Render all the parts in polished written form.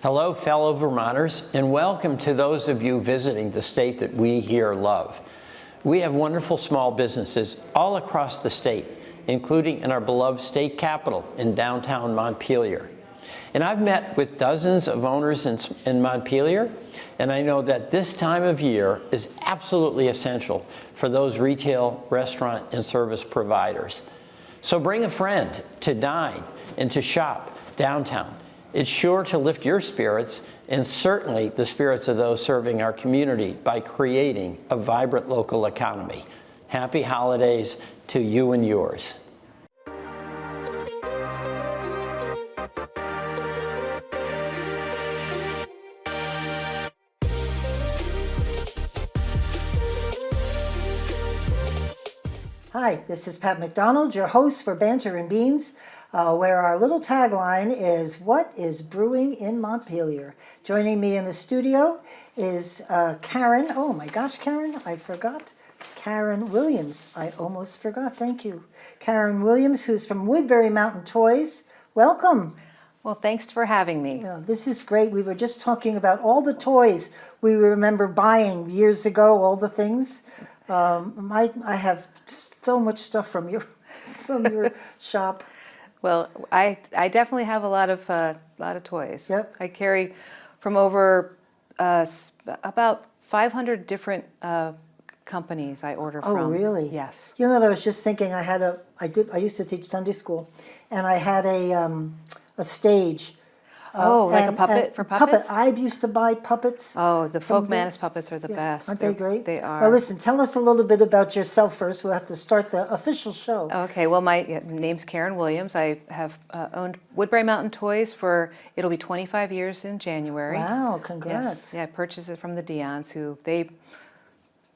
Hello, fellow Vermonters, and welcome to those of you visiting the state that we here love. We have wonderful small businesses all across the state, including in our beloved state capital in downtown Montpelier. And I've met with dozens of owners in Montpelier, and I know that this time of year is absolutely essential for those retail, restaurant, and service providers. So bring a friend to dine and to shop downtown. It's sure to lift your spirits and certainly the spirits of those serving our community by creating a vibrant local economy. Happy holidays to you and yours. Hi, this is Pat McDonald, your host for Banter and Beans, where our little tagline is, "What is brewing in Montpelier?" Joining me in the studio is Karen. Oh my gosh, Karen, I forgot. Karen Williams. I almost forgot. Thank you. Karen Williams, who's from Woodbury Mountain Toys. Welcome. Well, thanks for having me. Yeah, this is great. We were just talking about all the toys we remember buying years ago, all the things. I have so much stuff from your shop. Well, I definitely have a lot of toys. Yep. I carry from over about 500 different companies I order from. Oh, really? Yes. You know what I was just thinking? I used to teach Sunday school, and I had a stage. Like a puppet for puppets? I used to buy puppets. Oh, the folk Manus puppets are the best. Aren't they great? They are. Well, listen, tell us a little bit about yourself first. We'll have to start the official show. Okay, well, my name's Karen Williams. I have owned Woodbury Mountain Toys it'll be 25 years in January. Wow, congrats. Yes. Yeah, I purchased it from the Dions, who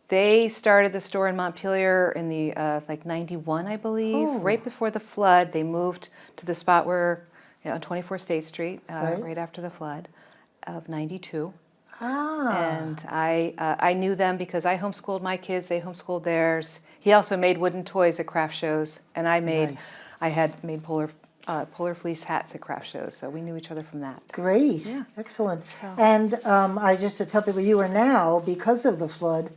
they started the store in Montpelier in the 91, I believe. Oh. Right before the flood, they moved to the spot where on 24 State Street, right after the flood of 92. And I knew them because I homeschooled my kids, they homeschooled theirs. He also made wooden toys at craft shows, and I had made polar fleece hats at craft shows, so we knew each other from that. Great, Yeah. Excellent. And I just to tell people, you are now, because of the flood,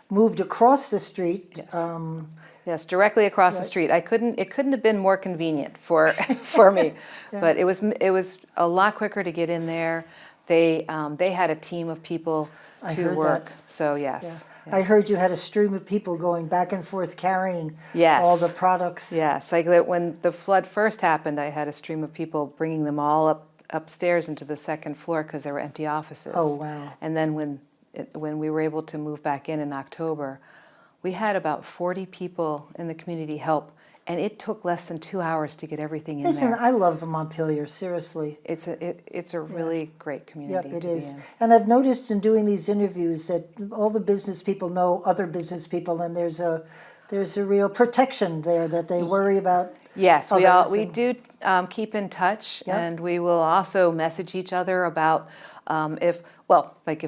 moved across the street. Yes. Yes, directly across the street. It couldn't have been more convenient for me, but it was a lot quicker to get in there. They had a team of people to work. That. So yes. Yeah. I heard you had a stream of people going back and forth carrying all the products. Yes, like when the flood first happened, I had a stream of people bringing them all upstairs into the second floor because there were empty offices. Oh wow! And then when we were able to move back in October, we had about 40 people in the community help, and it took less than 2 hours to get everything in there. Listen, I love Montpelier, seriously. It's a really great community. Yep, it is. And I've noticed in doing these interviews that all the business people know other business people, and there's a real protection there that they worry about. Yes, we do keep in touch, and we will also message each other about if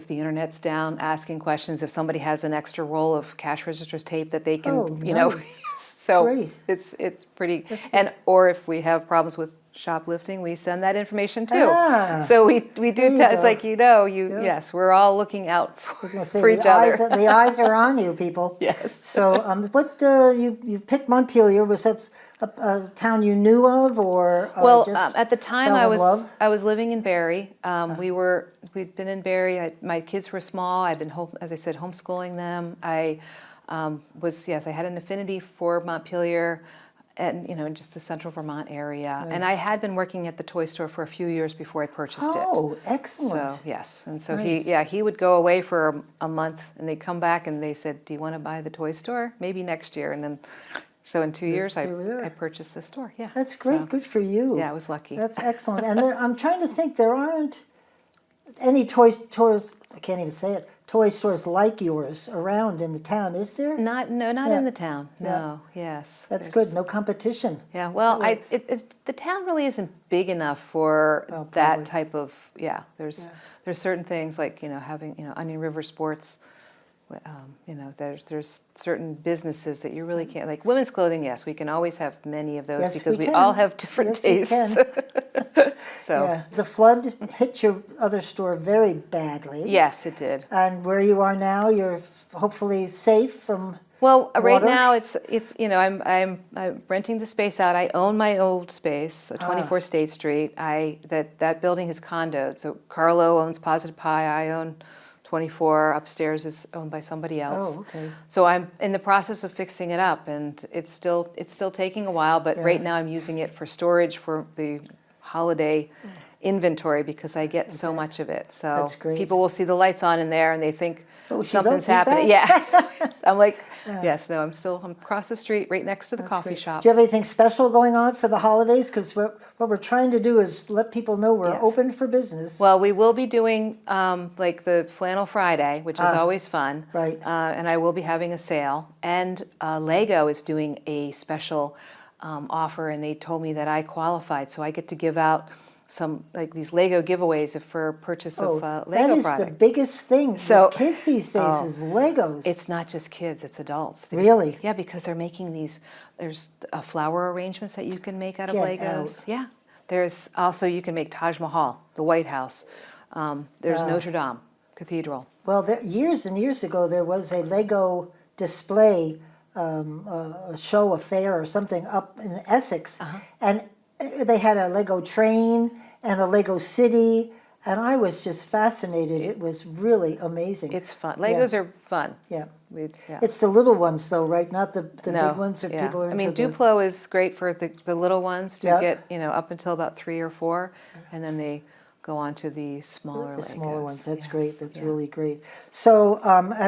the internet's down, asking questions. If somebody has an extra roll of cash registers tape that they can, nice. So great. It's pretty. Or if we have problems with shoplifting, we send that information too. So we do. It's like yes, we're all looking out for each other. The eyes are on you, people. Yes. So what you picked Montpelier? Was that a town you knew of, or just at the time I was living in Barry. We'd been in Barry. My kids were small. I'd been as I said, homeschooling them. I had an affinity for Montpelier, and just the central Vermont area. Right. And I had been working at the toy store for a few years before I purchased it. Oh, excellent! So yes, and so nice. he would go away for a month, and they'd come back and they said, "Do you want to buy the toy store? Maybe next year." And then. So in 2 years, I purchased the store. Yeah, that's great. So, good for you. Yeah, I was lucky. That's excellent. And I'm trying to think. There aren't any toy stores. I can't even say it. Toy stores like yours around in the town, is there? Not in the town. No. Yes. That's good. No competition. Yeah. Well, the town really isn't big enough for that type of. Yeah. There's certain things like having Onion River Sports. There's certain businesses that you really can't, like women's clothing. Yes, we can always have many of those because we all have different tastes. So Yeah. The flood hit your other store very badly. yes, it did. And where you are now, you're hopefully safe from Well, right water? now it's I'm renting the space out. I own my old space, 24 State Street. That building is condoed. So Carlo owns Positive Pie. I own 24. Upstairs is owned by somebody else. Oh, okay. So I'm in the process of fixing it up, and it's still taking a while. But right now I'm using it for storage for the holiday inventory because I get so much of it. So That's great. people will see the lights on in there and they think she's something's back. happening. Yeah, I'm like, yes, no, I'm across the street, right next to the coffee Great. shop. Do you have anything special going on for the holidays? Because what we're trying to do is let people know we're open for business. Well, we will be doing like the Flannel Friday, which is always fun. Right. And I will be having a sale. And Lego is doing a special offer, and they told me that I qualified, so I get to give out some like these Lego giveaways for purchase of Lego that is product. the biggest thing So- with kids these days is Legos. It's not just kids, it's adults. Really? Yeah, because they're making these, there's flower arrangements that you can make out of Get Legos. out. Yeah. There's also, you can make Taj Mahal, the White House. There's Notre Dame Cathedral. Well, years and years ago, there was a Lego display, a show, a fair or something up in Essex. And they had a Lego train and a Lego city. And I was just fascinated. It was really amazing. It's fun. Legos are fun. Yeah. Yeah. It's the little ones, though, right? Not the No, big ones that yeah. people are into. I mean, Duplo is great for the little ones to Yeah. get, up until about 3 or 4, and then they go on to the smaller the smaller Legos. ones. That's Yeah. great. That's really great. So,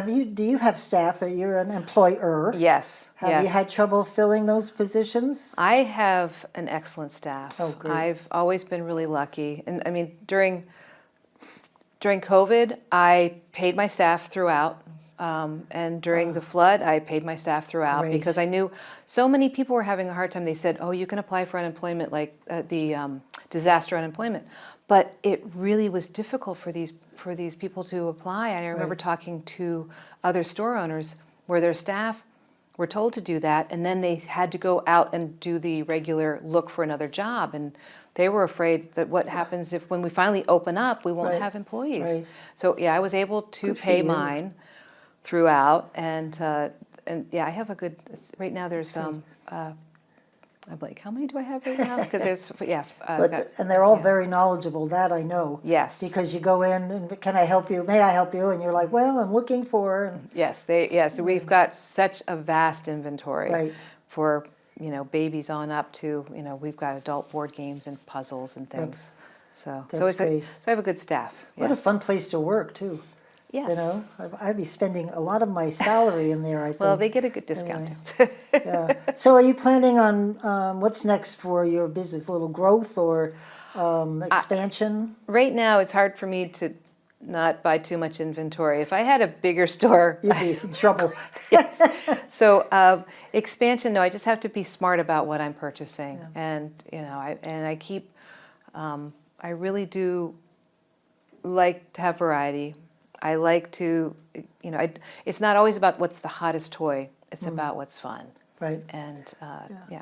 do you have staff? Or you're an employer? Yes. Have yes. you had trouble filling those positions? I have an excellent staff. Oh, great. I've always been really lucky. And I mean, during COVID, I paid my staff throughout. And during the flood, I paid my staff throughout Great. because I knew so many people were having a hard time. They said, oh, you can apply for unemployment, like the disaster unemployment. But it really was difficult for these people to apply. I remember talking to other store owners where their staff were told to do that, and then they had to go out and do the regular look for another job. And they were afraid that what happens if when we finally open up, we won't Right. have employees. Right. So yeah, I was able to Good for pay you. mine throughout, and yeah, I have a good. Right now, there's I'm like, how many do I have right now? Because there's And they're all very knowledgeable. That I know. Yes. Because you go in and can I help you? May I help you? And you're like, well, I'm looking for. And yes. We've got such a vast inventory Right. for babies on up to we've got adult board games and puzzles and things. So That's great. so I have a good staff. What a yes. fun place to work too. Yes. You know, I'd be spending a lot of my salary in there. I think. Well, they get a good discount. Yeah. So, are you planning on what's next for your business? A little growth or expansion? Right now, it's hard for me to not buy too much inventory. If I had a bigger store, You'd be in trouble. yes. So expansion, no, I just have to be smart about what I'm purchasing, and I keep. I really do like to have variety. I like to, it's not always about what's the hottest toy. It's about what's fun. Right. And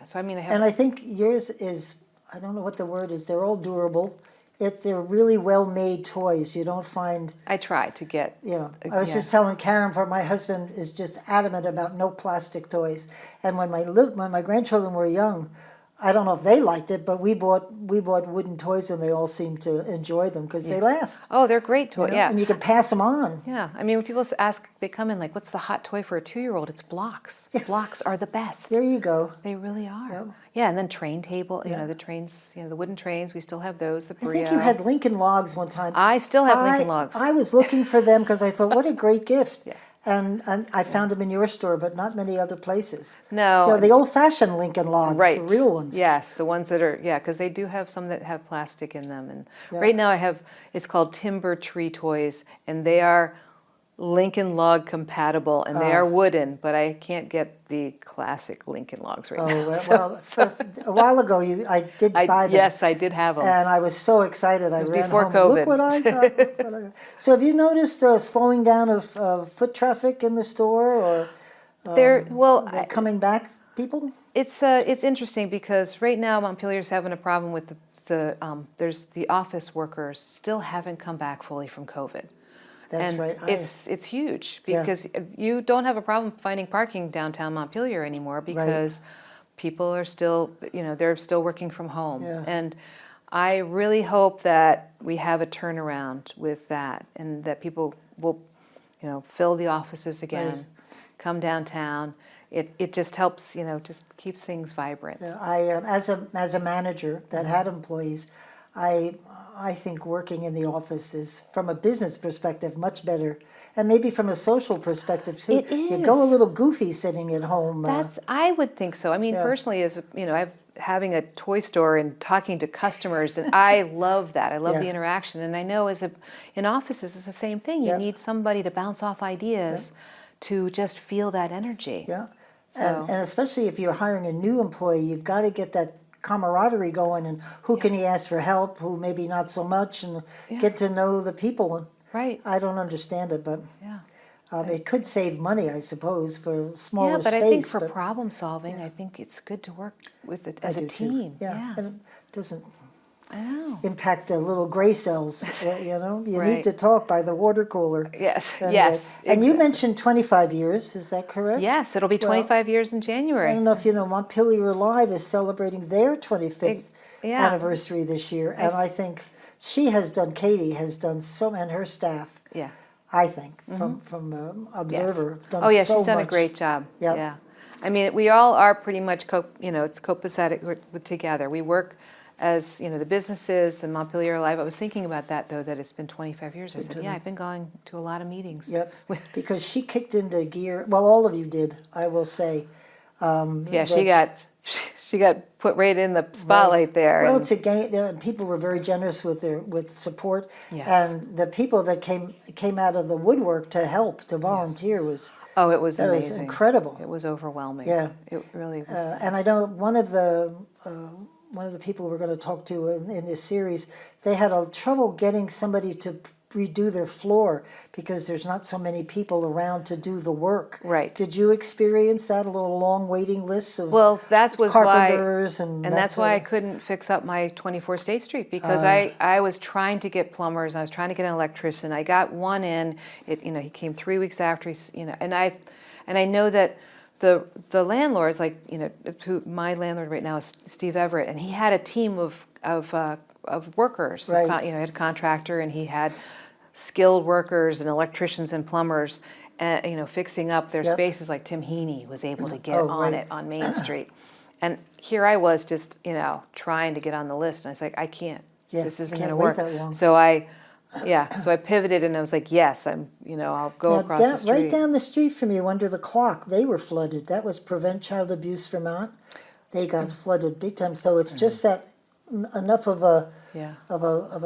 so I mean, I have. And I think yours is, I don't know what the word is, they're all durable. They're really well-made toys. You don't find, I try to get. I was just telling Karen, for my husband is just adamant about no plastic toys. And when my grandchildren were young, I don't know if they liked it, but we bought wooden toys and they all seemed to enjoy them because they last. Oh, they're great toys. Yeah. And you can pass them on. Yeah, I mean, when people ask, they come in like, what's the hot toy for a 2-year-old? It's blocks. Blocks are the best. There you go. They really are. Yep. Yeah, and then train table, the trains, the wooden trains, we still have those, the I Brio. think you had Lincoln Logs one time. I still have Lincoln Logs. I was looking for them because I thought, what a great gift. Yeah. And I found them in your store, but not many other places. No. The old-fashioned Lincoln Logs, Right. the real ones. Yes, the ones that are, because they do have some that have plastic in them. And right now it's called Timber Tree Toys, and they are Lincoln Log compatible, and they are wooden, but I can't get the classic Lincoln Logs right now. Well, a while ago I did buy them. Yes, I did have them. And I was so excited. I ran before home. COVID. Look what I got. Look what I got. So have you noticed a slowing down of foot traffic in the store, or They're coming back people? It's interesting because right now Montpelier's having a problem with there's the office workers still haven't come back fully from COVID. That's and right. It's huge because you don't have a problem finding parking downtown Montpelier anymore because people are still, they're still working from home. Yeah. And I really hope that we have a turnaround with that and that people will, fill the offices again, come downtown. It just helps, just keeps things vibrant. Yeah, as a manager that had employees, I think working in the office is, from a business perspective, much better, and maybe from a social perspective too. It is. You go a little goofy sitting at home. I would think so. I mean, personally, as having a toy store and talking to customers, and I love that. I love the interaction, and I know in offices it's the same thing. You need somebody to bounce off ideas to just feel that energy. Yeah, So. and especially if you're hiring a new employee, you've got to get that camaraderie going, and who can he ask for help, who maybe not so much, and get to know the people. Right. I don't understand it, but it could save money, I suppose, for smaller space. Yeah, but I think for problem solving, I think it's good to work with it as a team. Yeah, and it doesn't I know. impact the little gray cells. You Right. need to talk by the water cooler. Yes, Anyway. yes. And you exactly. mentioned 25 years. Is that correct? Yes, it'll be 25 years in January. I don't know if you know, Montpelier Live is celebrating their 25th Yeah. anniversary this year, and I think Katie has done so, and her staff. Yeah. I think from Observer, Yes. done Oh yeah, so she's done a much. great job. Yep. Yeah. I mean, we all are pretty much it's copacetic together. We work as, the businesses and Montpelier Live. I was thinking about that though, that it's been 25 years. I said, yeah, I've been going to a lot of meetings. Yep, because she kicked into gear. Well, all of you did, I will say. Yeah, she got put right in the spotlight there. Well, and- people were very generous with support, Yes. and the people that came out of the woodwork to help, to volunteer it was that was amazing. incredible. It was overwhelming. Yeah. It really was. And I know one of the people we're going to talk to in this series, they had trouble getting somebody to redo their floor because there's not so many people around to do the work. Right. Did you experience that, a little long waiting list of That was carpenters why, and that's that why I sort of- couldn't fix up my 24 State Street because I was trying to get plumbers, I was trying to get an electrician. I got one in. He came 3 weeks after and I know that the landlords, my landlord right now is Steve Everett, and he had a team of workers. Right. He had a contractor, and he had skilled workers and electricians and plumbers, fixing up their spaces. Like Tim Heaney was able to get on it on Main Street, and here I was just trying to get on the list, and I was like, I can't. Yeah, this isn't can't going to wait work. that long. So I pivoted, and I was like, yes, I'll go across the street. Right down the street from you, under the clock, they were flooded. That was Prevent Child Abuse Vermont. They got flooded big time. So it's just that enough of a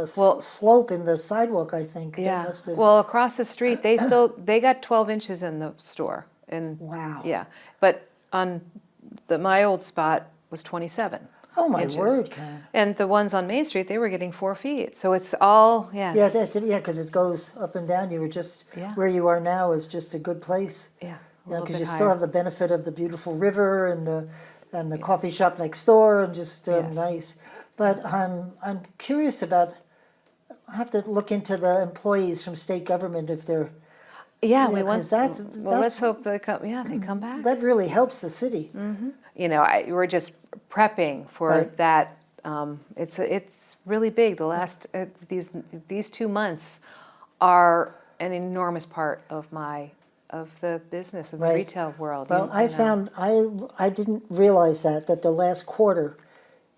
slope in the sidewalk, I think. that Yeah. must have- Well, across the street, they got 12 inches in the store, and Wow. yeah. But on my old spot was 27. Oh my inches. word, Karen. And the ones on Main Street, they were getting 4 feet. So it's all Yeah, because it goes up and down. You were just where you are now is just a good place. yeah, a Yeah, little because bit you still higher. have the benefit of the beautiful river and the coffee shop next door, and just Yes. nice. But I'm curious about. I have to look into the employees from state government if they're. Yeah, Yeah, we 'cause want. that's- Let's hope they come. Yeah, they come back. That really helps the city. We're just prepping for Right. that. It's really big. The last these 2 months are an enormous part of the business of the Right. retail world. Well, I found I didn't realize that the last quarter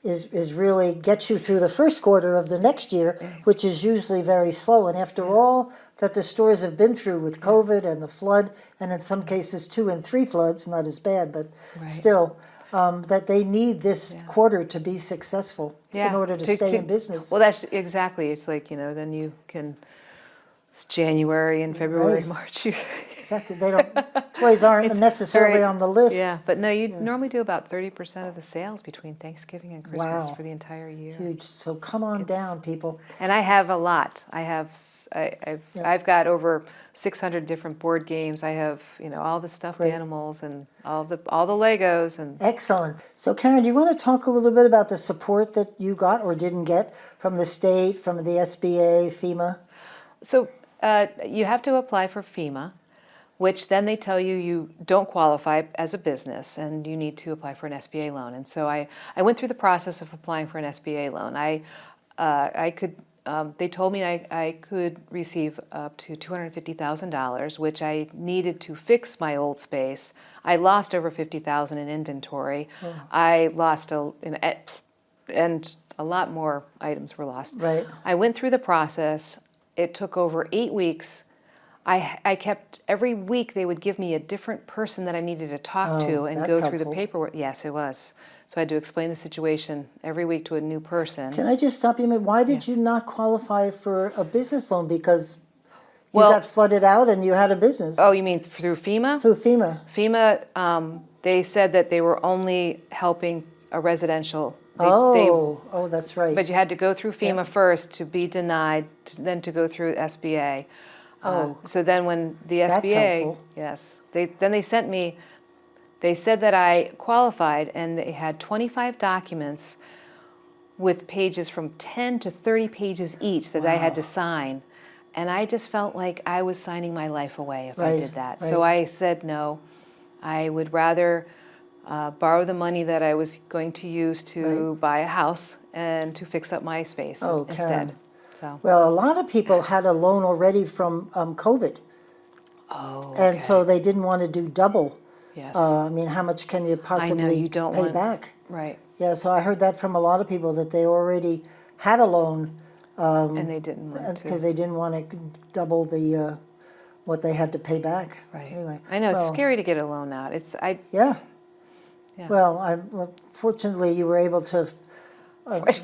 is really gets you through the first quarter of the next year, which is usually very slow. And after all that the stores have been through with COVID and the flood, and in some cases 2 and 3 floods, not as bad, but still, that they need this quarter to be successful in order to stay in business. Well, that's exactly. It's like then you can It's January and February, Right. March. Exactly. They don't. Toys aren't It's necessarily very- on the list. Yeah, but no, you normally do about 30% of the sales between Thanksgiving and Christmas Wow. for the entire year. Huge. So come on down, people. And I have a lot. I've got over 600 different board games. I have, all the stuffed Great. animals and all the Legos and Excellent. So Karen, do you want to talk a little bit about the support that you got or didn't get from the state, from the SBA, FEMA? So you have to apply for FEMA, which then they tell you you don't qualify as a business and you need to apply for an SBA loan. And so I went through the process of applying for an SBA loan. They told me I could receive up to $250,000, which I needed to fix my old space. I lost over $50,000 in inventory. Oh. I lost and a lot more items were lost. Right. I went through the process. It took over 8 weeks. I kept, every week they would give me a different person that I needed to talk to and that's go through the helpful. paperwork. Yes, it was. So I had to explain the situation every week to a new person. Can I just stop you a minute? Why did you not qualify for a business loan? Because you Well- got flooded out and you had a business Oh, you mean through FEMA? through FEMA. FEMA, they said that they were only helping a residential. That's right. But you had to go through FEMA first to be denied, then to go through SBA. So then when the That's SBA, helpful. yes, they sent me, they said that I qualified and they had 25 documents with pages from 10 to 30 pages each that I had to sign. And I just felt like I was signing my life away if I Right, did that. So right. I said no. I would rather borrow the money that I was going to use to buy a house and to fix up my space Oh, instead. Karen. So, Well, a lot of people had a loan already from COVID, and so they didn't want to do double. yes. I mean, how much can you possibly you don't pay want- back? Right. Yeah, so I heard that from a lot of people that they already had a loan And they didn't want to. because they didn't want to double the what they had to pay back. Right. Anyway, I know, it's well, scary to get a loan out. Yeah. Yeah. Well, fortunately, you were able to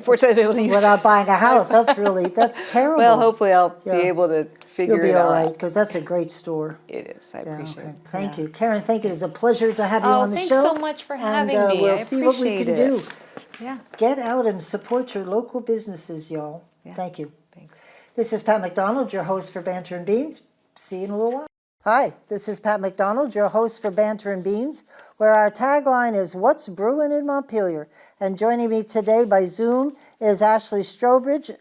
Fortunately, able to use. without buying a house. That's terrible. Well, hopefully I'll be Yeah. able to figure You'll be it all all right out. because that's a great store. It is. I Yeah, appreciate okay. it. Thank Yeah. you, Karen. Thank you. It's a pleasure to have you Oh, on the thanks show. so much for having and, me. We'll I see what we can appreciate do. it. Yeah. Get out and support your local businesses, y'all. Yeah. Thank you. Thanks. This is Pat McDonald, your host for Banter and Beans. See you in a little while. Hi, this is Pat McDonald, your host for Banter and Beans, where our tagline is "What's Brewing in Montpelier?" And joining me today by Zoom is Ashley Strobridge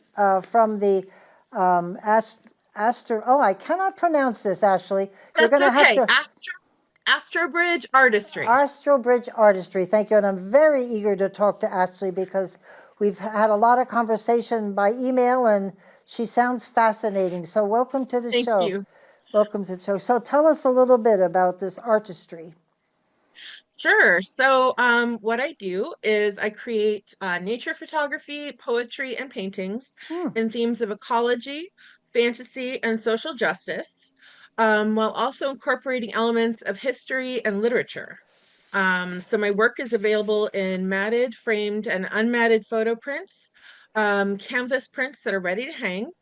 from the I cannot pronounce this, Ashley. That's gonna okay. have to. Astrobridge Artistry. Astrobridge Artistry. Thank you. And I'm very eager to talk to Ashley because we've had a lot of conversation by email and she sounds fascinating. So welcome to the Thank show. you. Welcome to the show. So tell us a little bit about this artistry. Sure. So what I do is I create nature photography, poetry, and paintings in themes of ecology, fantasy, and social justice, while also incorporating elements of history and literature. So my work is available in matted, framed, and unmatted photo prints, canvas prints that are ready to hang,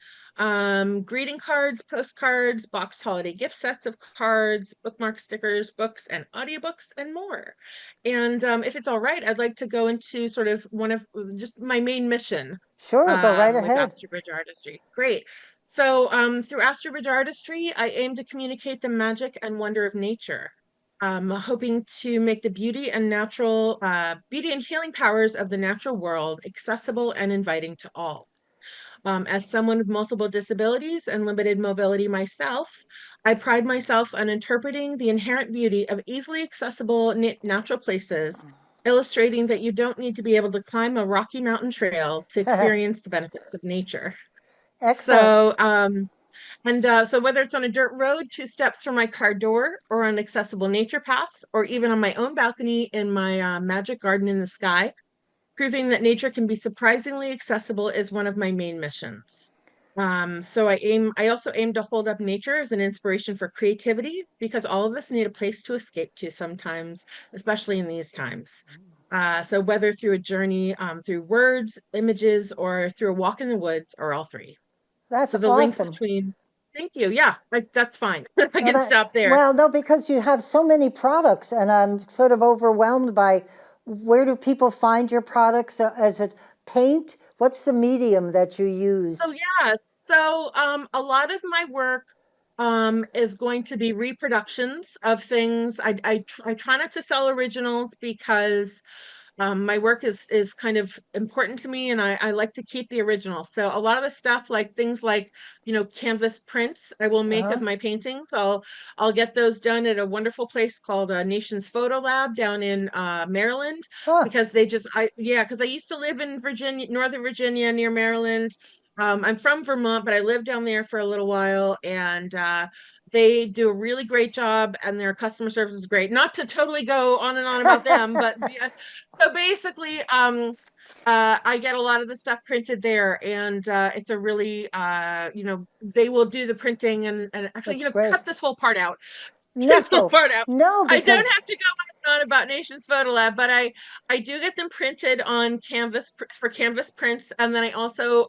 greeting cards, postcards, boxed holiday gift sets of cards, bookmark stickers, books, and audiobooks, and more. And if it's all right, I'd like to go into sort of one of just my main mission Sure, go right with ahead. Astrobridge Artistry. Great. So through Astrobridge Artistry, I aim to communicate the magic and wonder of nature. Hoping to make the beauty and healing powers of the natural world accessible and inviting to all. As someone with multiple disabilities and limited mobility myself, I pride myself on interpreting the inherent beauty of easily accessible natural places, illustrating that you don't need to be able to climb a rocky mountain trail to experience the benefits of nature. Excellent. So whether it's on a dirt road 2 steps from my car door, or on an accessible nature path, or even on my own balcony in my magic garden in the sky, proving that nature can be surprisingly accessible is one of my main missions. So I also aim to hold up nature as an inspiration for creativity, because all of us need a place to escape to sometimes, especially in these times. So whether through a journey through words, images, or through a walk in the woods, or all three. That's So the link awesome. between Thank you. Yeah, that's fine. I Well, can stop there. well, no, because you have so many products, and I'm sort of overwhelmed by where do people find your products? Is it paint? What's the medium that you Oh use? yeah. So a lot of my work is going to be reproductions of things. I try not to sell originals because my work is kind of important to me, and I like to keep the original. So a lot of the stuff, like things like, canvas prints, I will make of Uh-huh. my paintings. I'll get those done at a wonderful place called Nations Photo Lab down in Maryland, Oh, because because I used to live in Virginia, Northern Virginia, near Maryland. I'm from Vermont, but I lived down there for a little while, and they do a really great job, and their customer service is great. Not to totally go on and on about them, but yes, so basically, I get a lot of the stuff printed there, and it's a really, they will do the printing and actually, that's great. cut this whole part out. This whole No, part out. no, I don't because have to go on and on about Nations Photo Lab, but I do get them printed on canvas for canvas prints, and then I also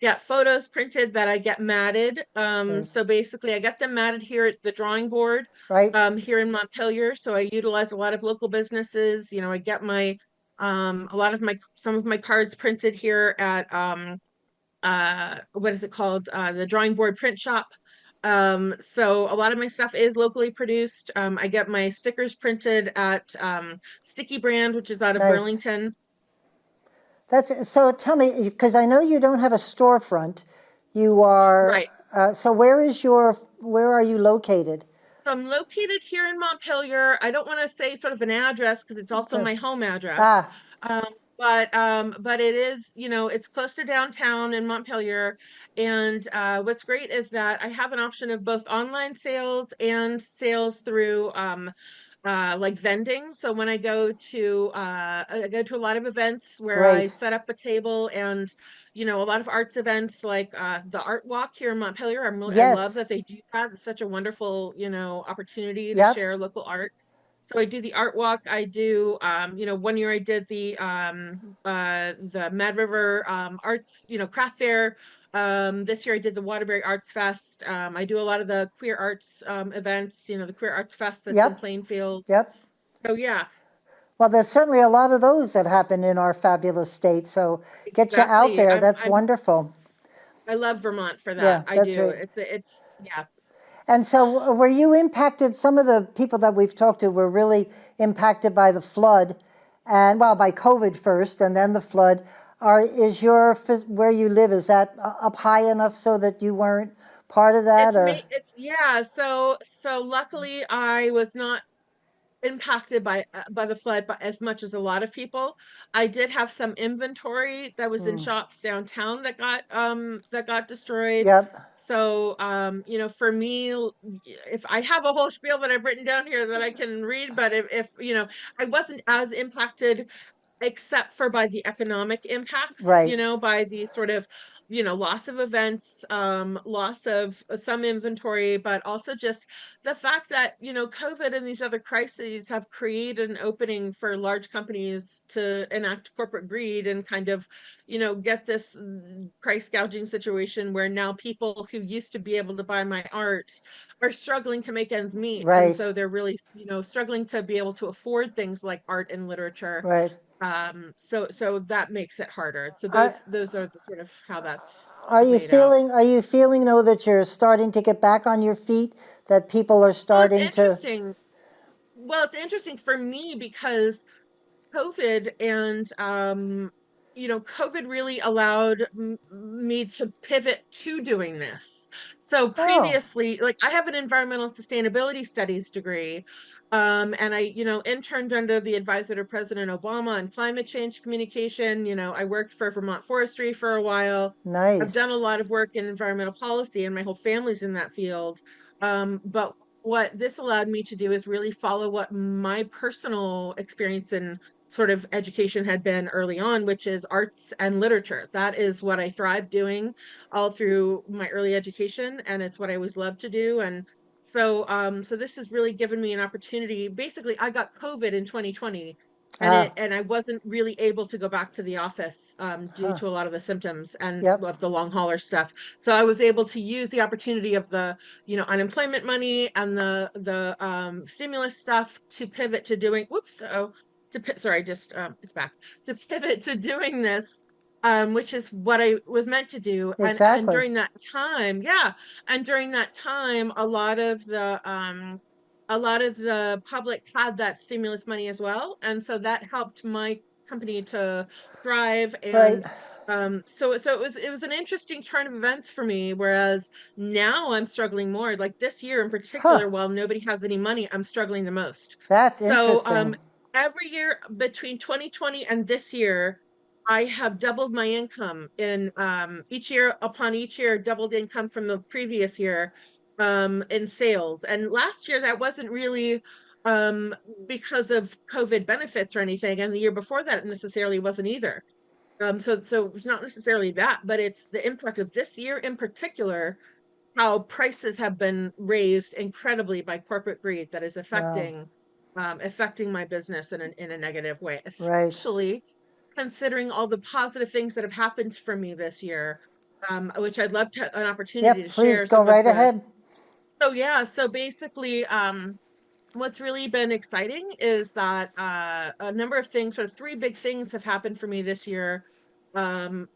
get photos printed that I get matted. right, So basically, I get them matted here at the drawing board right, here in Montpelier. So I utilize a lot of local businesses. I get my a lot of my some of my cards printed here at what is it called, the drawing board print shop. So a lot of my stuff is locally produced. I get my stickers printed at Sticky Brand, which is out of nice. Burlington. That's so. Tell me, because I know you don't have a storefront. You are. Right. So where are you located? So I'm located here in Montpelier. I don't want to say sort of an address because it's also Okay. my home address. Ah, But it is, it's close to downtown in Montpelier. And what's great is that I have an option of both online sales and sales through like vending. So when I go to a lot of events where I great. set up a table, and a lot of arts events like the art walk here in Montpelier. I love Yes. that they do that. It's such a wonderful, opportunity to Yep. share local art. So I do the art walk. I do, one year I did the Mad River Arts, craft fair. This year I did the Waterbury Arts Fest. I do a lot of the queer arts events, the Queer Arts Fest that's in Yep. Plainfield. Yep. So yeah, Well, there's certainly a lot of those that happen in our fabulous state. So get you out exactly. there. That's wonderful. I love Vermont for that. Yeah, I that's do. right. It's yeah. And so, were you impacted? Some of the people that we've talked to were really impacted by the flood, and well, by COVID first, and then the flood. Is where you live, is that up high enough so that you weren't part of that, It's or me. It's yeah. So luckily I was not impacted by the flood, but as much as a lot of people. I did have some inventory that was in shops downtown that got destroyed. Yep, So for me, if I have a whole spiel that I've written down here that I can read, but if I wasn't as impacted except for by the economic impacts, right, by the sort of, loss of events, loss of some inventory, but also just the fact that, COVID and these other crises have created an opening for large companies to enact corporate greed and kind of, get this price gouging situation where now people who used to be able to buy my art are struggling to make ends meet. And right, so they're really, struggling to be able to afford things like art and literature. right. So that makes it harder. So Are, those are the sort of how that's are you laid out. feeling? Are you feeling though that you're starting to get back on your feet? That people are Well, it's starting to. interesting. Well, it's interesting for me because COVID and COVID really allowed me to pivot to doing this. So Oh, previously, like I have an environmental sustainability studies degree, and I, interned under the advisor to President Obama on climate change communication. I worked for Vermont Forestry for a while. I've done nice. a lot of work in environmental policy, and my whole family's in that field. But what this allowed me to do is really follow what my personal experience in sort of education had been early on, which is arts and literature. That is what I thrived doing all through my early education, and it's what I always loved to do. And so this has really given me an opportunity. Basically, I got COVID in 2020, and I wasn't really able to go back to the office due to a lot of the symptoms and Yep. of the long hauler stuff. So I was able to use the opportunity of the, unemployment money and the stimulus stuff to pivot to doing, sorry, just it's back, to pivot to doing this, which is what I was meant to do. And Exactly. during that time, yeah, and during that time, a lot of the public had that stimulus money as well. And so that helped my company to thrive. Right. And so it was an interesting turn of events for me. Whereas now I'm struggling more. Like this year in Huh. particular, while nobody has any money, I'm struggling the most. That's So interesting. every year between 2020 and this year, I have doubled my income in each year, doubled income from the previous year in sales. And last year that wasn't really um because of COVID benefits or anything. And the year before that it necessarily wasn't either. So it's not necessarily that, but it's the impact of this year in particular, how prices have been raised incredibly by corporate greed that is Wow. affecting my business in a negative way, Right. especially considering all the positive things that have happened for me this year, which I'd love to an opportunity Yep. to Please share go some of right the. ahead. So yeah, so basically, what's really been exciting is that a number of things, sort of three big things, have happened for me this year. Um,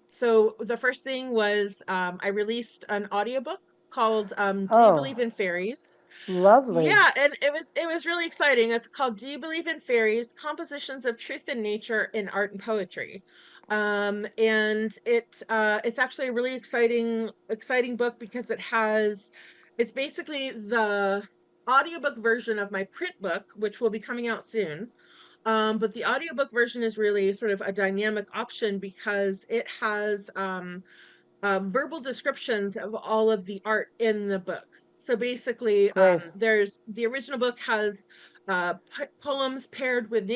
so the first thing was I released an audiobook called Do You Oh, Believe in Fairies? lovely. Yeah, and it was really exciting. It's called Do You Believe in Fairies? Compositions of Truth and Nature in Art and Poetry. And it's actually a really exciting book because it's basically the audiobook version of my print book, which will be coming out soon. But the audiobook version is really sort of a dynamic option because it has verbal descriptions of all of the art in the book. So basically, Great. there's the original book has poems paired with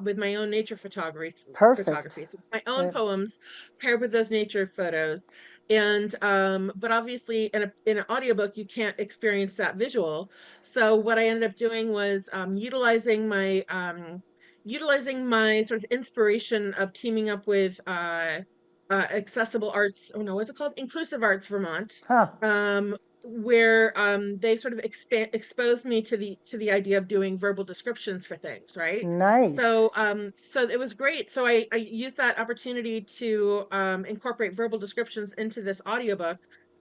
with my own nature photography. Perfect. So it's my own Right. poems paired with those nature photos. And but obviously in an audiobook you can't experience that visual. So what I ended up doing was utilizing my sort of inspiration of teaming up with accessible arts, oh no, what's it called, inclusive arts Vermont, Huh. where they sort of exposed me to the idea of doing verbal descriptions for things, right? Nice. So it was great. So I used that opportunity to incorporate verbal descriptions into this audiobook,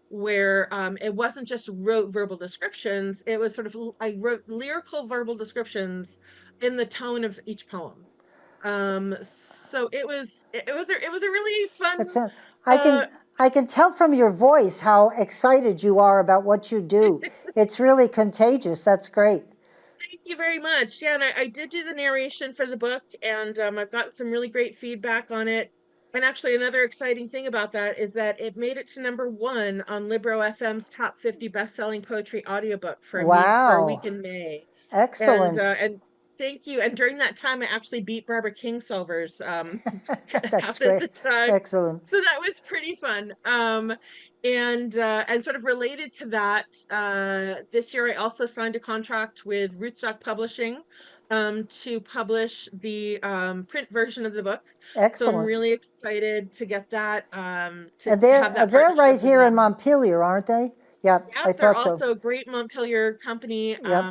where it wasn't just wrote verbal descriptions, it was sort of, I wrote lyrical verbal descriptions in the tone of each poem. So it was a really fun. That's it. I uh can I can tell from your voice how excited you are about what you do. It's really contagious. That's great. Thank you very much. Yeah, and I did do the narration for the book, and I've gotten some really great feedback on it. And actually, another exciting thing about that is that it made it to #1 on Libro FM's top 50 best-selling poetry audiobook for a week Wow. in May. Excellent. And thank you. And during that time, I actually beat Barbara Kingsolver's That's out at great. the time. Excellent. So that was pretty fun. And sort of related to that, this year I also signed a contract with Rootstock Publishing to publish the print version of the book. So I'm Excellent. really excited to get that, And to have that they're right partnership with here in them. Montpelier, aren't they? Yep, I Yes, they're thought so. also a great Montpelier company, Yep.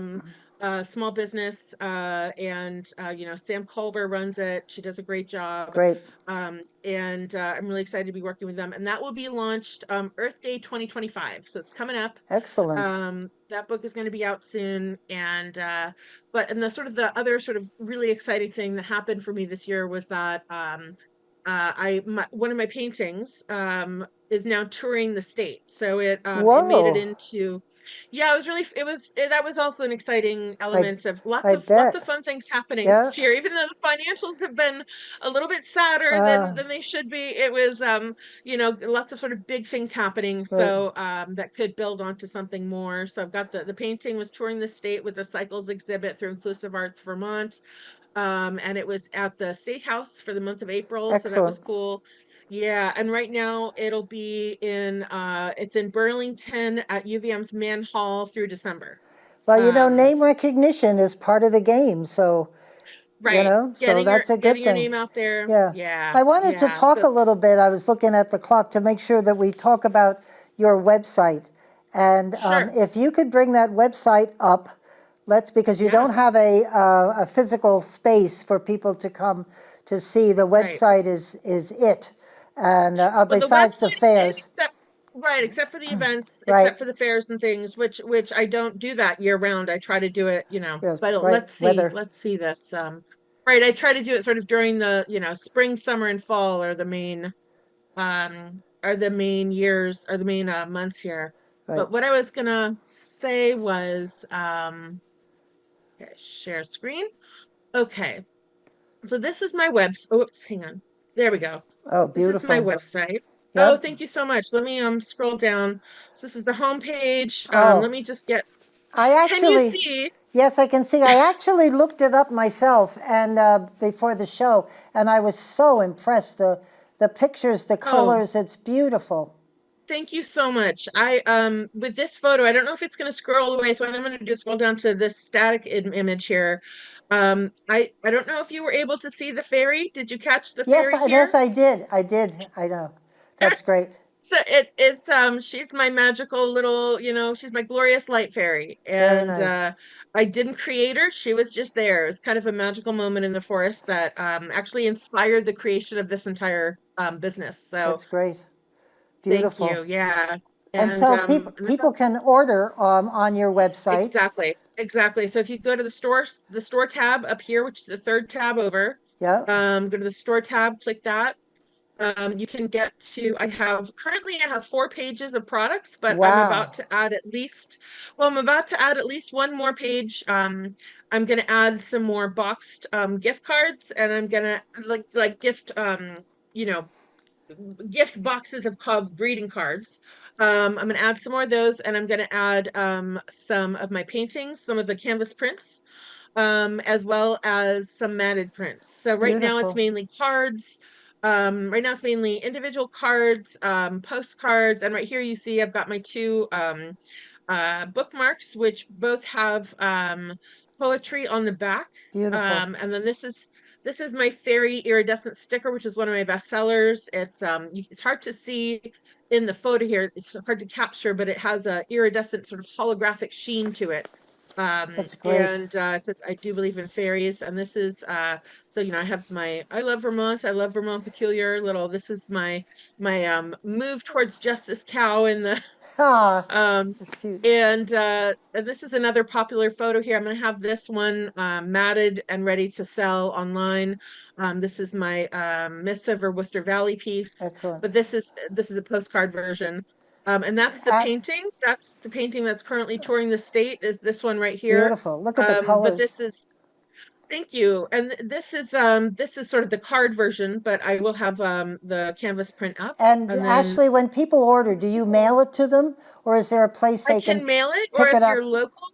small business, and Sam Colber runs it. She does a great job, Great. and I'm really excited to be working with them. And that will be launched Earth Day 2025, so it's coming up. Excellent. That book is going to be out soon, and the other sort of really exciting thing that happened for me this year was that one of my paintings is now touring the state. So it made it Whoa. into. Yeah, it was really that was also an exciting I element of lots I of lots of bet. fun things happening Yeah. this year, even though the financials have been a little bit sadder Uh, than they should be. It was lots of sort of big things happening, right. so that could build onto something more. So I've got the painting was touring the state with the cycles exhibit through Inclusive Arts Vermont, and it was at the State House for the month of April, so that was Excellent. cool. Yeah, and right now it's in Burlington at UVM's Mann Hall through December. Well, Um, name recognition is part of the game, so Right. so that's a good Getting your thing. name out there. Yeah. Yeah. I wanted to Yeah. talk So, a little bit. I was looking at the clock to make sure that we talk about your website. And sure. if you could bring that website up, because you Yeah. don't have a physical space for people to come to see. The Right. website is it. And Well, the besides the website is it, fairs, except for the events, right? except for the fairs and things, which I don't do that year round. I try to do it, Yes, but right. Weather. let's see this. Right, I try to do it sort of during the, spring, summer, and fall are the main years, are the main months here. Right. But what I was gonna say was, okay, share screen. Okay, so this is my oops, hang on. There we go. Oh, This is my beautiful. website. Oh, Yep. thank you so much. Let me scroll down. So this is the home page. Let Oh, me just get. I Can you actually, see? yes, I can see. I actually looked it up myself and before the show, and I was so impressed. The pictures, the Oh, colors, it's beautiful. thank you so much. I with this photo, I don't know if it's going to scroll all the way, so I'm going to just scroll down to this static image here. I don't know if you were able to see the fairy. Did you catch the Yes, fairy yes, here? I did. I did. I know. That's great. So it's she's my magical little, she's my glorious light fairy. Very And nice. I didn't create her. She was just there. It's kind of a magical moment in the forest that actually inspired the creation of this entire business. So That's great. thank Beautiful. you. Yeah. And And so people and this people can order on your website. exactly. Exactly. So if you go to the store tab up here, which is the third tab over, Yeah. go to the store tab, click that. You can get to, currently I have 4 pages of products, but Wow. I'm about to add at least one more page. I'm going to add some more boxed gift cards, and I'm going to like you know, gift boxes of greeting cards. I'm going to add some more of those, and I'm going to add some of my paintings, some of the canvas prints, as well as some matted prints. So right now it's Beautiful. mainly cards. Right now it's mainly individual cards, postcards, and right here you see I've got my two bookmarks, which both have poetry on the back. Beautiful. And then this is my fairy iridescent sticker, which is one of my best sellers. It's hard to see in the photo here. It's hard to capture, but it has a iridescent sort of holographic sheen to it. That's great. And it says, I do believe in fairies. And this is, so, I have I love Vermont. I love Vermont Peculiar Little. This is my move towards justice cow in the, Ah, um, that's cute. and this is another popular photo here. I'm going to have this one matted and ready to sell online. This is my Mist over Worcester Valley piece, Excellent. but this is a postcard version. And that's the At, painting. That's the painting that's currently touring the state, is this one right here. Beautiful. Look at the But colors. thank you. And this is sort of the card version, but I will have the canvas print up. And And then actually, when people order, do you mail it to them, or is there a place I they can can mail it, or pick if it you're up? local,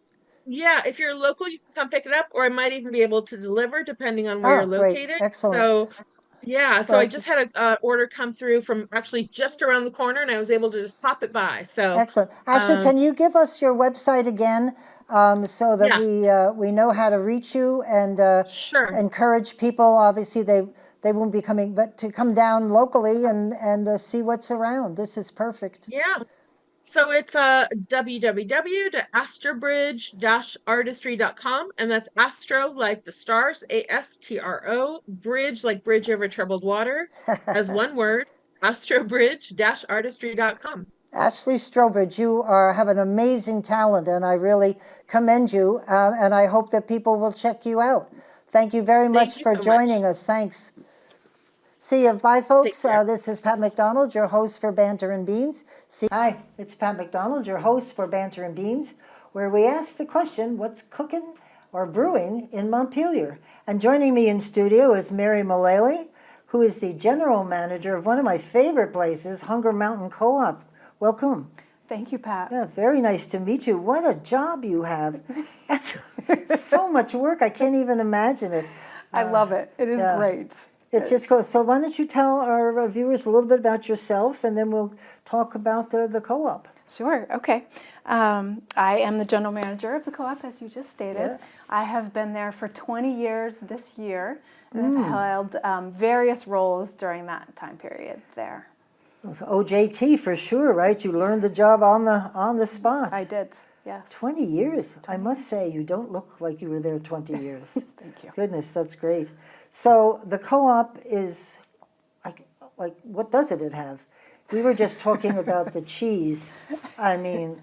yeah, if you're local, you can come pick it up, or I might even be able to deliver depending on where you're Oh, great. located. Excellent. So, yeah, so I Well, just had a order come through from actually just around the corner, and I was able to just pop it by. So, excellent. Actually, um, can you give us your website again so that yeah, we know how to reach you and sure. encourage people? Obviously, they won't be coming, but to come down locally and see what's around. This is perfect. Yeah. So it's www.astrobridge-artistry.com, and that's Astro like the stars, ASTRO, bridge like bridge over troubled water, as one word, astrobridge-artistry.com. Ashley Strobridge, you have an amazing talent, and I really commend you. And I hope that people will check you out. Thank you very Thank much you for so much. joining us. Thanks. See you. Bye, Take folks. care. This is Pat McDonald, your host for Banter and Beans. Hi, it's Pat McDonald, your host for Banter and Beans, where we ask the question, what's cooking or brewing in Montpelier? And joining me in studio is Mary Mullally, who is the general manager of one of my favorite places, Hunger Mountain Co-op. Welcome. Thank you, Pat. Yeah, very nice to meet you. What a job you have. That's so much work. I can't even imagine it. I love it. It is yeah. great. It's just cool. So why don't you tell our viewers a little bit about yourself, and then we'll talk about the co-op. Sure, okay. I am the general manager of the co-op, as you just stated. Yeah. I have been there for 20 years this year, and I've held various roles during that time period there. So OJT for sure, right? You learned the job on the spot. I did, yes. 20 years. I must say, you don't look like you were there 20 years. Thank you. Goodness, that's great. So the co-op is, like what does it have? We were just talking about the cheese. I mean,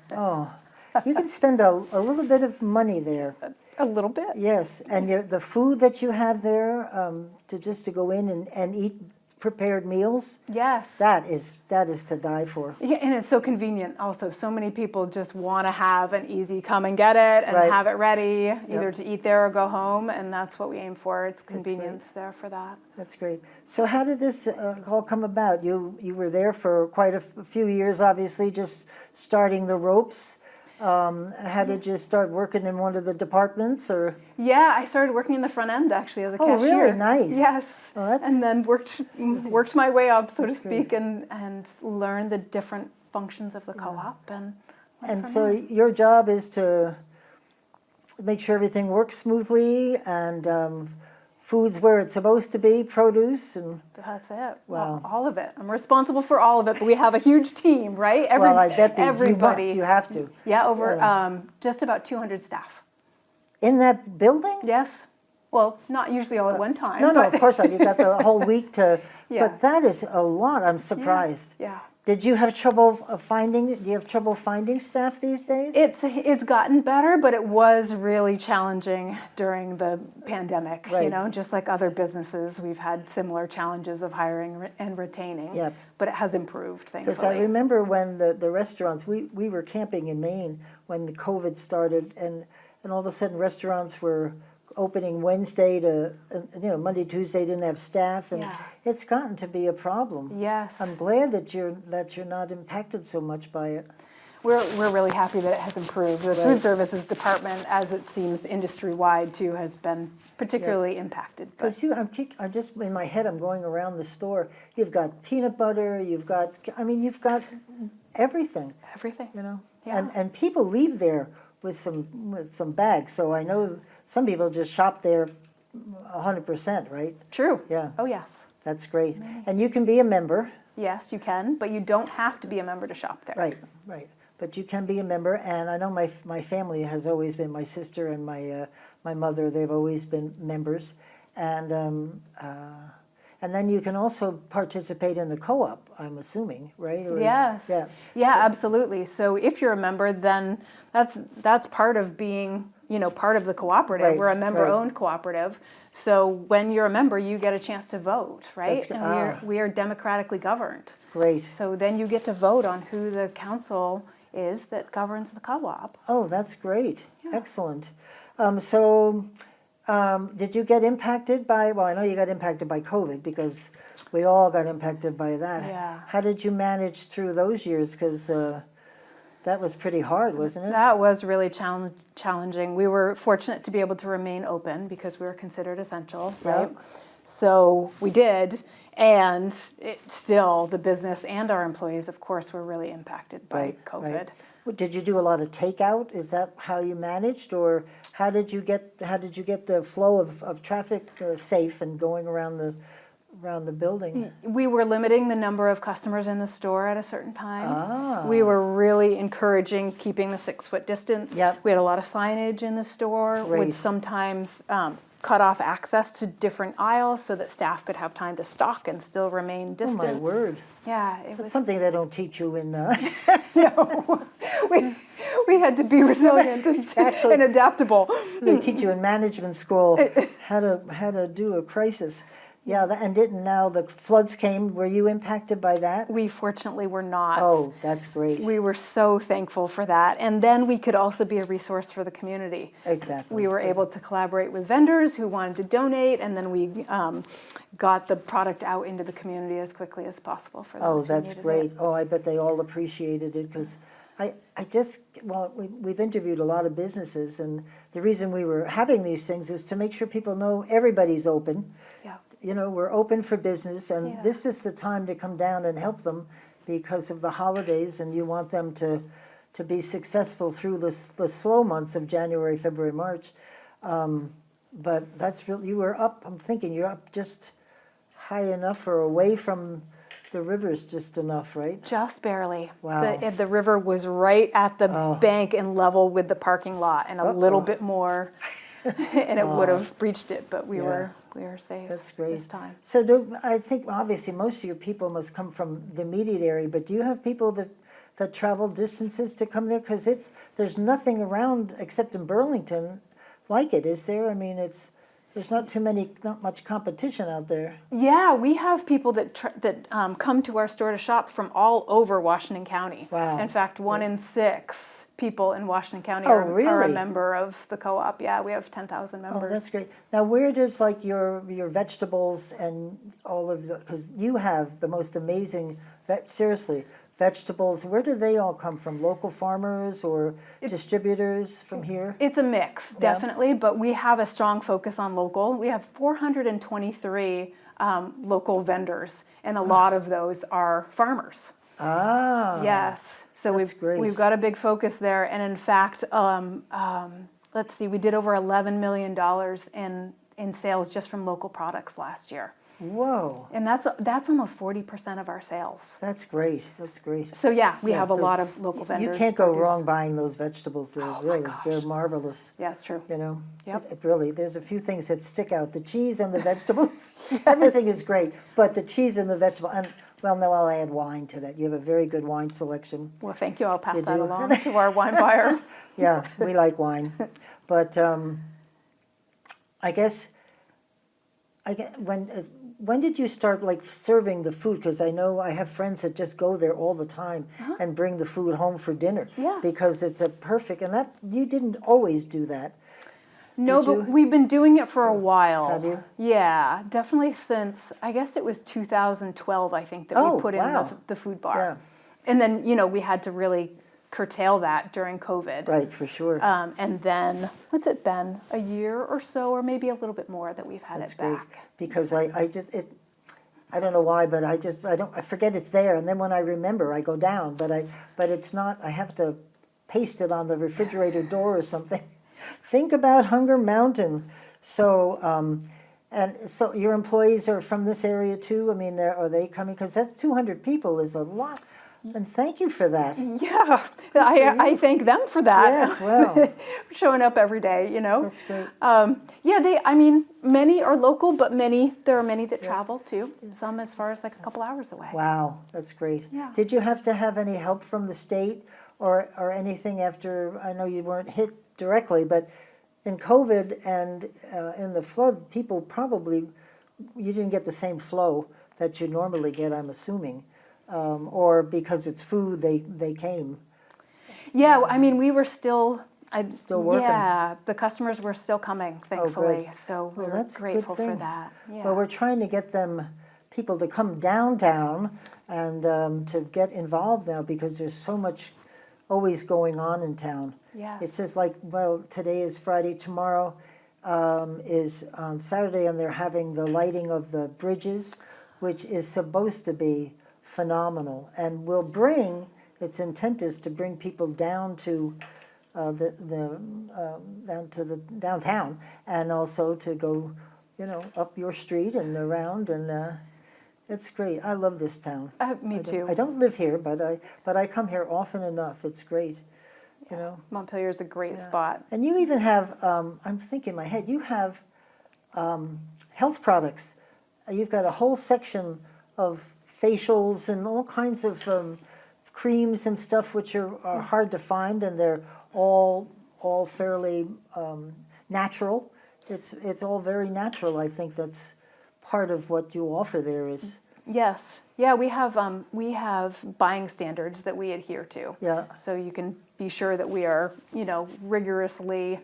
you can spend a little bit of money there. A little bit. Yes, and the food that you have there, to go in and eat prepared meals, Yes. that is to die for. Yeah, and it's so convenient also. So many people just want to have an easy come and get it and Right. have it ready, either to eat there or go home, and that's what we aim for. It's convenience there for that. That's great. So how did this all come about? You were there for quite a few years, obviously, just starting the ropes. How did you start working in one of the departments, or? Yeah, I started working in the front end actually as a Oh, cashier. really? Nice. Yes. Oh, that's- and then worked my way up, so to That's great. speak, and learned the different functions of the co-op. And so your job is to make sure everything works smoothly and food's where it's supposed to be, produce and. That's it. Wow. All of it. I'm responsible for all of it, but we have a huge team, right? Well, I bet that everybody. you have to. Yeah, over just about 200 staff. In that building? Yes. Well, not usually all at one time. No, but of course not. You've got the whole week to, Yeah. but that is a lot. I'm surprised. Yeah. Did you have trouble do you have trouble finding staff these days? It's gotten better, but it was really challenging during the pandemic. You Right. know, just like other businesses, we've had similar challenges of hiring and retaining. Yep. But it has improved, Because thankfully. I remember when the restaurants, we were camping in Maine when the COVID started, and all of a sudden restaurants were opening Wednesday to, Monday, Tuesday didn't have staff, and Yeah. it's gotten to be a problem. Yes. I'm glad that you're not impacted so much by it. We're really happy that it has improved. The food services department, as it seems industry-wide too, has been particularly impacted. But Because I'm just in my head. I'm going around the store. You've got peanut butter. You've got everything. everything. And people leave there with some bags. So I know some people just shop there 100%, right? True. Yeah. Oh, yes. That's great. And you can be a member. Yes, you can, but you don't have to be a member to shop there. Right. But you can be a member, and I know my family has always been, my sister and my mother, they've always been members, and then you can also participate in the co-op, I'm assuming, right? Or Yes. yeah. Absolutely. So if you're a member, then that's part of being, part of the cooperative. Right, We're a member-owned cooperative. So when you're a member, you get a chance to vote, right? That's good. And we are democratically governed. Great. So then you get to vote on who the council is that governs the co-op. Oh, that's great. Excellent. Did you get impacted by, well, I know you got impacted by COVID because we all got impacted by that. Yeah. How did you manage through those years? Because that was pretty hard, wasn't it? That was really challenging. We were fortunate to be able to remain open because we were considered essential, right? Yep. So we did, and still the business and our employees, of course, were really impacted by COVID. Right. Well, did you do a lot of takeout? Is that how you managed, or how did you get the flow of traffic safe and going around the building? We were limiting the number of customers in the store at a certain time. We were really encouraging keeping the 6-foot distance. Yep. We had a lot of signage in the store. Great. Would sometimes cut off access to different aisles so that staff could have time to stock and still remain Oh distant. my word! Yeah, it That's was something they don't teach you in. no. We had to be resilient Exactly. and adaptable. They teach you in management school how to do a crisis. Yeah, and now the floods came. Were you impacted by that? We fortunately were not. Oh, that's great. We were so thankful for that. And then we could also be a resource for the community. Exactly. We were able to collaborate with vendors who wanted to donate, and then we got the product out into the community as quickly as possible for those who that's needed great. it. Oh, I bet they all appreciated it because we've interviewed a lot of businesses, and the reason we were having these things is to make sure people know everybody's open. Yeah. We're open for business, and Yeah. this is the time to come down and help them because of the holidays, and you want them to be successful through the slow months of January, February, March. But that's really, you were up, I'm thinking you're up just high enough or away from the rivers just enough, right? Just barely. Wow. The river was right at the bank and level with the parking lot, and a little bit more, and it would have breached it, but we were safe. That's great. This time. So I think obviously most of your people must come from the immediate area, but do you have people that travel distances to come there? Because there's nothing around except in Burlington like it, is there? I mean, there's not much competition out there. Yeah, we have people that come to our store to shop from all over Washington County. Wow. In fact, 1 in 6 people in Washington County Oh, are a really? member of the co-op. Yeah, we have 10,000 members. Oh, that's great. Now, where does like your vegetables and all of the, because you have the most amazing, seriously, vegetables, where do they all come from? Local farmers or distributors from here? It's a mix, definitely, but we have a strong focus on local. We have 423 local vendors, and a lot of those are farmers. Ah. Yes, so that's great. we've got a big focus there, and in fact, let's see, we did over $11 million in sales just from local products last year. Whoa. And that's almost 40% of our sales. That's great. That's great. So yeah, we have a 'cause lot of local vendors. You can't go produce- wrong buying those vegetables. They're really, they're marvelous. Yeah, it's true. You know, Yep. it really, there's a few things that stick out. The cheese and the vegetables, everything is great, but the cheese and the vegetable, and well, no, I'll add wine to that. You have a very good wine selection. Well, thank you. I'll pass You that do. along to our wine buyer. Yeah, we like wine, but I guess when did you start like serving the food? Because I know I have friends that just go there all the time and bring the food home for dinner. Yeah. Because it's a perfect, and that you didn't always do that. No, Did but you? we've been doing it for a while. Have you? Yeah, definitely since, I guess it was 2012, I think, that Oh, we put wow. in the food bar. Yeah. And then, we had to really curtail that during COVID. Right, for sure. And then, what's it been? A year or so, or maybe a little bit more that we've had That's it great. back. Because I don't know why, but I forget it's there, and then when I remember, I go down. But it's not. I have to paste it on the refrigerator door or something. Think about Hunger Mountain. So, and so your employees are from this area too. I mean, are they coming? Because that's 200 people is a lot. And thank you for that. Yeah, I thank them for that. Yes, well. Showing up every day, That's great. Many are local, but there are many that travel too. Some as far as like a couple hours away. Wow, that's great. Yeah. Did you have to have any help from the state or anything after? I know you weren't hit directly, but in COVID and in the flood, people probably, you didn't get the same flow that you normally get, I'm assuming. Or because it's food, they came. Yeah, I mean, we were still working. Yeah, the customers were still coming, thankfully. good. So Well, we're that's a good grateful for thing. that. Yeah. Well, we're trying to get people to come downtown and to get involved now because there's so much always going on in town. Yeah. It's just like, well, today is Friday, tomorrow is on Saturday, and they're having the lighting of the bridges, which is supposed to be phenomenal, and its intent is to bring people down to down to the downtown, and also to go, up your street and around, and it's great. I love this town. Me too. I don't live here, but I come here often enough. It's great, Montpelier is a great spot. And you even have, I'm thinking in my head, you have health products. You've got a whole section of facials and all kinds of creams and stuff which are hard to find, and they're all fairly natural. It's all very natural. I think that's part of what you offer there is. Yes. Yeah, we have buying standards that we adhere to. Yeah. So you can be sure that we are, rigorously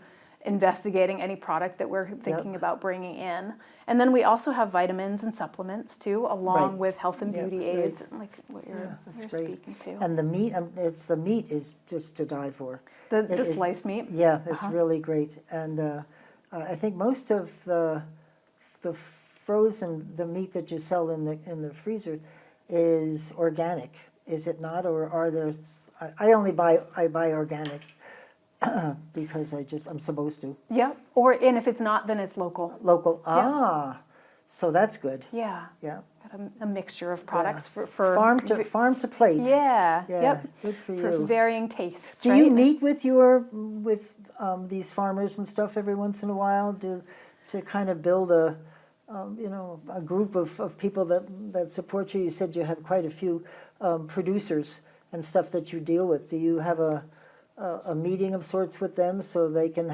investigating any product that we're thinking about bringing in. And then we also have vitamins and supplements too, along Right. with health and Yeah, beauty right. aids, like what you're That's great. speaking to. And the meat, the meat is just to die for. The It is- sliced meat. Yeah, it's really great. And I think most of the frozen, the meat that you sell in the freezer is organic. is it not, or are there? I only buy organic because I'm supposed to. Yeah. And if it's not, then it's local. Local. So that's good. Yeah. Yeah. Got a mixture of products for farm to plate. Yeah. Yeah. Yep. Good for For you. varying tastes. Do you meet with these farmers and stuff every once in a while to kind of build a group of people that support you? You said you have quite a few producers and stuff that you deal with. Do you have a meeting of sorts with them so they can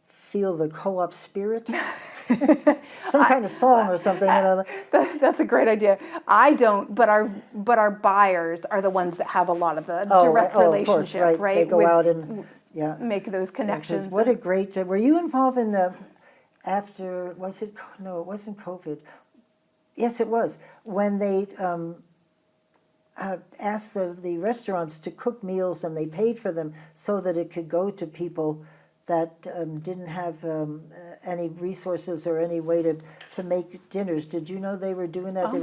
feel the co-op spirit? Some kind of song or something. That's a great idea. I don't, but our buyers are the ones that have a lot of the direct relationship, of course, right? They go out and make those connections. What a great. Were you involved in the after? Was it? No, it wasn't COVID. Yes, it was when they asked the restaurants to cook meals and they paid for them so that it could go to people that didn't have any resources or any way to make dinners. Did you know they were doing that?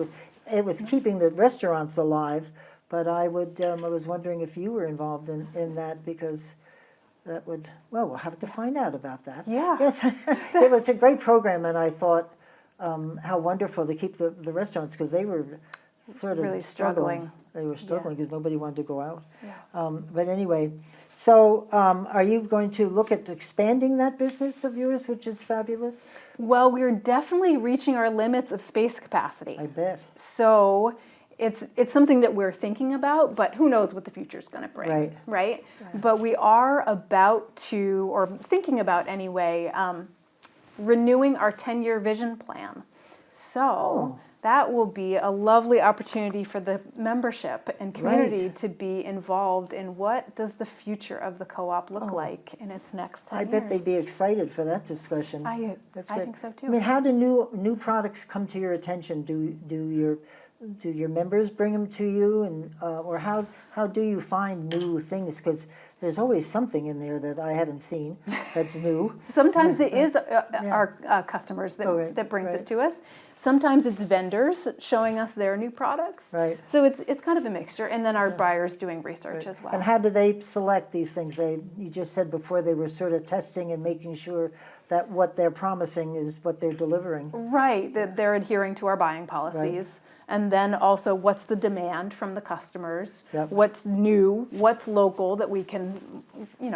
It was keeping the restaurants alive, but I was wondering if you were involved in that, because that would, we'll have to find out about that. Yeah. Yes, it was a great program, and I thought how wonderful to keep the restaurants, because they were sort of really struggling. They were struggling because nobody wanted to go out. Yeah. But anyway, so are you going to look at expanding that business of yours, which is fabulous? Well, we're definitely reaching our limits of space capacity. I bet. So it's something that we're thinking about, but who knows what the future is going to bring, right? But we are about to, or thinking about anyway, renewing our 10-year vision plan. So that will be a lovely opportunity for the membership and community to be involved in what does the future of the co-op look like in its next 10 years. I bet they'd be excited for that discussion. I That's great. think so too. I mean, how do new products come to your attention? Do your members bring them to you, and or how do you find new things? Because there's always something in there that I haven't seen that's new. Sometimes it is our customers that brings it to us. Sometimes it's vendors showing us their new products. Right. So it's kind of a mixture, and then our buyers doing research as well. And how do they select these things? You just said before they were sort of testing and making sure that what they're promising is what they're delivering. Right, that they're adhering to our buying policies. And then also, what's the demand from the customers? Yep. What's new? What's local that we can,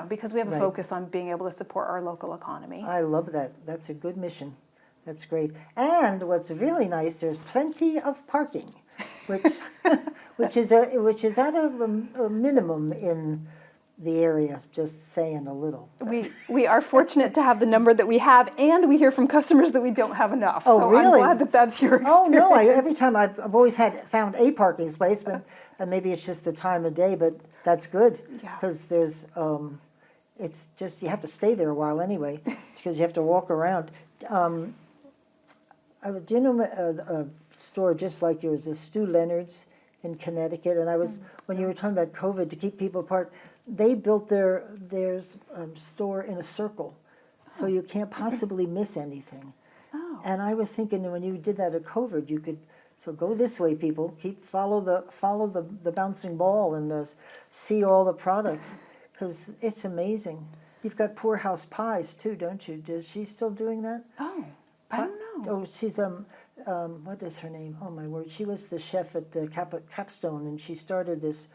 because we have a focus on being able to support our local economy. I love that. That's a good mission. That's great. And what's really nice, there's plenty of parking, which is at a minimum in the area, just saying a little. We are fortunate to have the number that we have, and we hear from customers that we don't have enough. Oh, so really? I'm glad that's your experience. Oh, no, every time I've always found a parking space, but and maybe it's just the time of day, but that's good. Because there's, it's just, you have to stay there a while anyway, because you have to walk around. Do you know a store just like yours, is Stu Leonard's in Connecticut? And I was, when you were talking about COVID, to keep people apart, they built their store in a circle, so you can't possibly miss anything. Oh. And I was thinking, when you did that at COVID, you could, so go this way, people, follow the bouncing ball and see all the products, because it's amazing. You've got Poorhouse Pies too, don't you? Is she still doing that? Oh, I don't know. Oh, she's what is her name? Oh my word! She was the chef at the Capstone, and she started this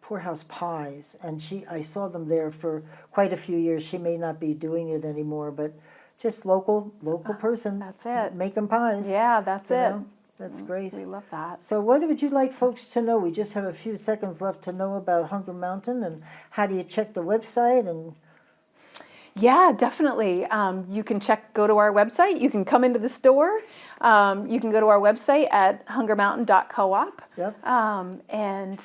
Poorhouse Pies, and I saw them there for quite a few years. She may not be doing it anymore, but just local person. That's it. Making pies. Yeah, that's it. That's great. We love that. So what would you like folks to know? We just have a few seconds left to know about Hunger Mountain, and how do you check the website? And yeah, definitely. You can go to our website. You can come into the store. You can go to our website at hungermountain.coop. Yep. And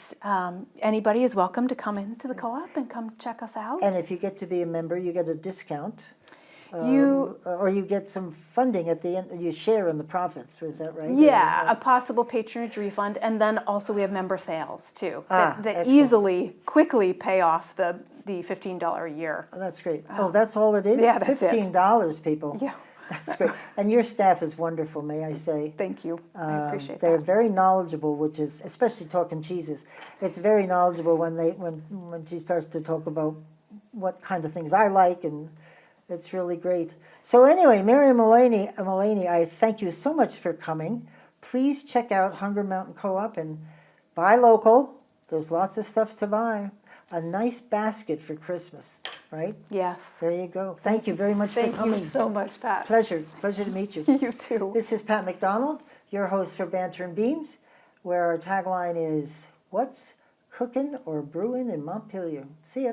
anybody is welcome to come into the co-op and come check us out. And if you get to be a member, you get a discount. Or you get some funding at the end. You share in the profits. Was that right? Yeah, a possible patronage refund, and then also we have member sales too that excellent. quickly pay off the $15 a year. Oh, that's great. Oh, that's all it is? Yeah, that's it. $15, people. Yeah. That's great. And your staff is wonderful, may I say. Thank you. I appreciate They're that. very knowledgeable, which is, especially talking cheeses. It's very knowledgeable when she starts to talk about what kind of things I like, and it's really great. So anyway, Mary Mullaney, I thank you so much for coming. Please check out Hunger Mountain Co-op and buy local. There's lots of stuff to buy. A nice basket for Christmas, right? Yes. There you go. Thank you very much for coming. Thank you so much, Pat. Pleasure to meet you. You too. This is Pat McDonald, your host for Banter and Beans, where our tagline is, "What's cooking or brewing in Montpelier?" See ya.